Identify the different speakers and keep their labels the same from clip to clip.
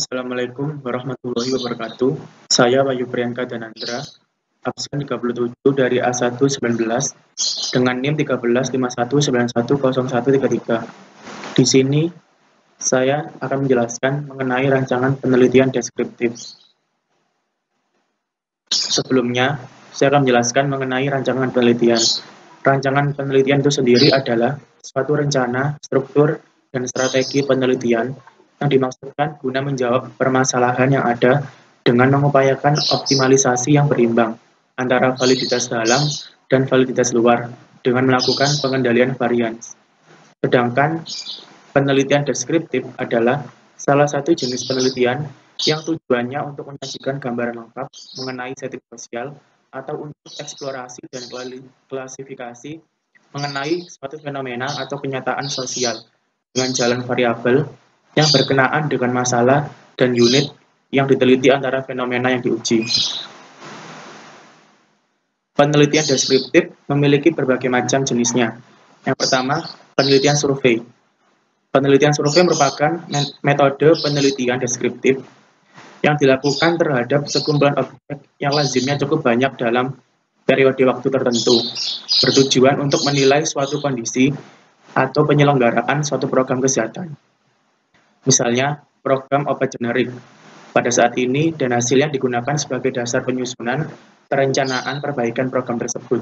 Speaker 1: Assalamualaikum warahmatullahi wabarakatuh. Saya Wahyu Priyanka Danandra, absen 37 dari A119 dengan NIM 1351910133. Di sini saya akan menjelaskan mengenai rancangan penelitian deskriptif. Sebelumnya, saya akan menjelaskan mengenai rancangan penelitian. Rancangan penelitian itu sendiri adalah suatu rencana, struktur, dan strategi penelitian yang dimaksudkan guna menjawab permasalahan yang ada dengan mengupayakan optimalisasi yang berimbang antara validitas dalam dan validitas luar dengan melakukan pengendalian varians. Sedangkan penelitian deskriptif adalah salah satu jenis penelitian yang tujuannya untuk menyajikan gambaran lengkap mengenai setting sosial atau untuk eksplorasi dan klasifikasi mengenai suatu fenomena atau kenyataan sosial dengan jalan variabel yang berkenaan dengan masalah dan unit yang diteliti antara fenomena yang diuji. Penelitian deskriptif memiliki berbagai macam jenisnya. Yang pertama, penelitian survei. Penelitian survei merupakan metode penelitian deskriptif yang dilakukan terhadap sekumpulan objek yang lazimnya cukup banyak dalam periode waktu tertentu, bertujuan untuk menilai suatu kondisi atau penyelenggaraan suatu program kesehatan. Misalnya, program obat generik. Pada saat ini, dan hasilnya digunakan sebagai dasar penyusunan perencanaan perbaikan program tersebut.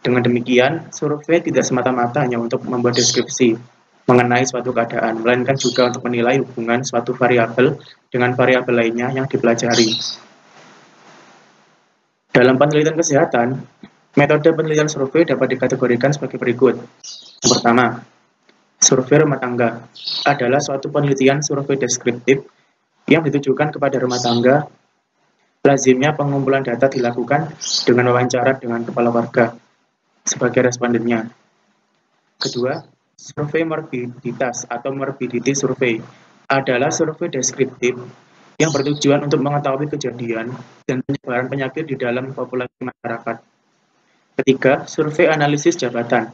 Speaker 1: Dengan demikian, survei tidak semata-mata hanya untuk membuat deskripsi mengenai suatu keadaan, melainkan juga untuk menilai hubungan suatu variabel dengan variabel lainnya yang dipelajari. Dalam penelitian kesehatan, metode penelitian survei dapat dikategorikan sebagai berikut. Yang pertama, survei rumah tangga adalah suatu penelitian survei deskriptif yang ditujukan kepada rumah tangga. Lazimnya pengumpulan data dilakukan dengan wawancara dengan kepala keluarga sebagai respondennya. Kedua, survei morbiditas atau morbidity survei adalah survei deskriptif yang bertujuan untuk mengetahui kejadian dan penyebaran penyakit di dalam populasi masyarakat. Ketiga, survei analisis jabatan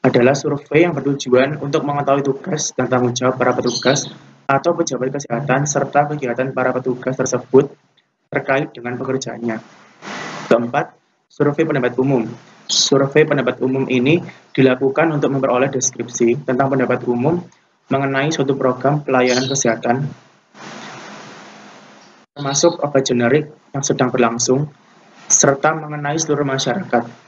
Speaker 1: adalah survei yang bertujuan untuk mengetahui tugas dan tanggung jawab para petugas atau pejabat kesehatan serta kegiatan para petugas tersebut terkait dengan pekerjaannya. Keempat, survei pendapat umum. Survei pendapat umum ini dilakukan untuk memperoleh deskripsi tentang pendapat umum mengenai suatu program pelayanan kesehatan, termasuk obat generik yang sedang berlangsung, serta mengenai seluruh masyarakat.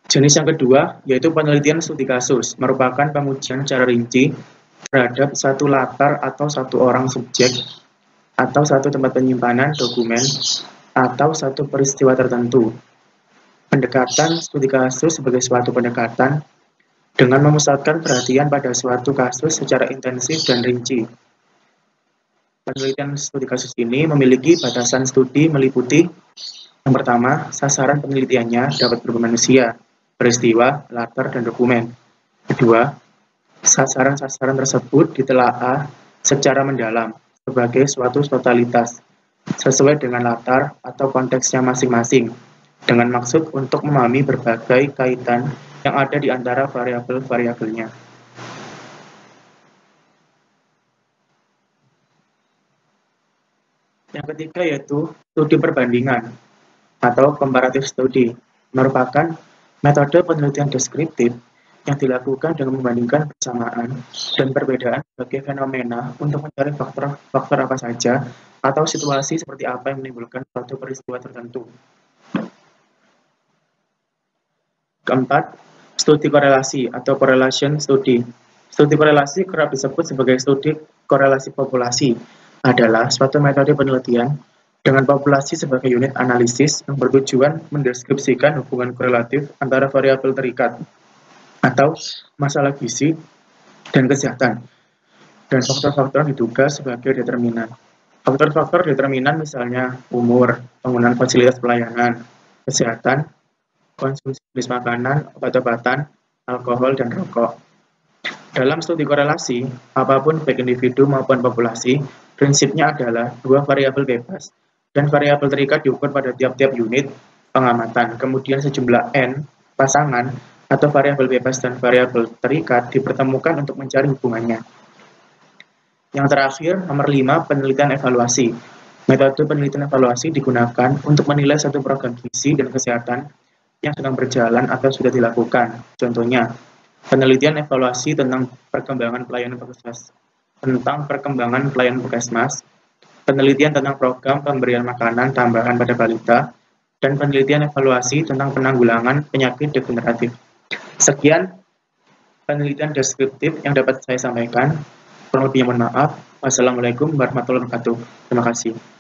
Speaker 1: Jenis yang kedua yaitu penelitian studi kasus, merupakan pengujian secara rinci terhadap satu latar atau satu orang subjek atau satu tempat penyimpanan dokumen atau satu peristiwa tertentu. Pendekatan studi kasus sebagai suatu pendekatan dengan memusatkan perhatian pada suatu kasus secara intensif dan rinci. Penelitian studi kasus ini memiliki batasan studi meliputi yang pertama, sasaran penelitiannya dapat berupa manusia, peristiwa, latar, dan dokumen. Kedua, sasaran-sasaran tersebut ditelaah secara mendalam sebagai suatu totalitas sesuai dengan latar atau konteksnya masing-masing dengan maksud untuk memahami berbagai kaitan yang ada di antara variabel-variabelnya. Yang ketiga yaitu studi perbandingan atau comparative study, merupakan metode penelitian deskriptif yang dilakukan dengan membandingkan persamaan dan perbedaan sebagai fenomena untuk mencari faktor apa saja atau situasi seperti apa yang menimbulkan suatu peristiwa tertentu. Keempat, studi korelasi atau correlation study. Studi korelasi kerap disebut sebagai studi korelasi populasi, adalah suatu metode penelitian dengan populasi sebagai unit analisis yang bertujuan mendeskripsikan hubungan korelatif antara variabel terikat atau masalah gizi dan kesehatan dan faktor-faktor yang diduga sebagai determinan. Faktor-faktor determinan misalnya umur, penggunaan fasilitas pelayanan, kesehatan, konsumsi jenis makanan, obat-obatan, alkohol, dan rokok. Dalam studi korelasi, apapun baik individu maupun populasi, prinsipnya adalah dua variabel bebas dan variabel terikat diukur pada tiap-tiap unit pengamatan. Kemudian sejumlah N pasangan atau variabel bebas dan variabel terikat dipertemukan untuk mencari hubungannya. Yang terakhir, nomor 5, penelitian evaluasi. Metode penelitian evaluasi digunakan untuk menilai satu program gizi dan kesehatan yang sedang berjalan atau sudah dilakukan. Contohnya, penelitian evaluasi tentang perkembangan pelayanan puskesmas, penelitian tentang program pemberian makanan tambahan pada balita, dan penelitian evaluasi tentang penanggulangan penyakit degeneratif. Sekian penelitian deskriptif yang dapat saya sampaikan. Kurang lebihnya mohon maaf. Wassalamualaikum warahmatullahi wabarakatuh. Terima kasih.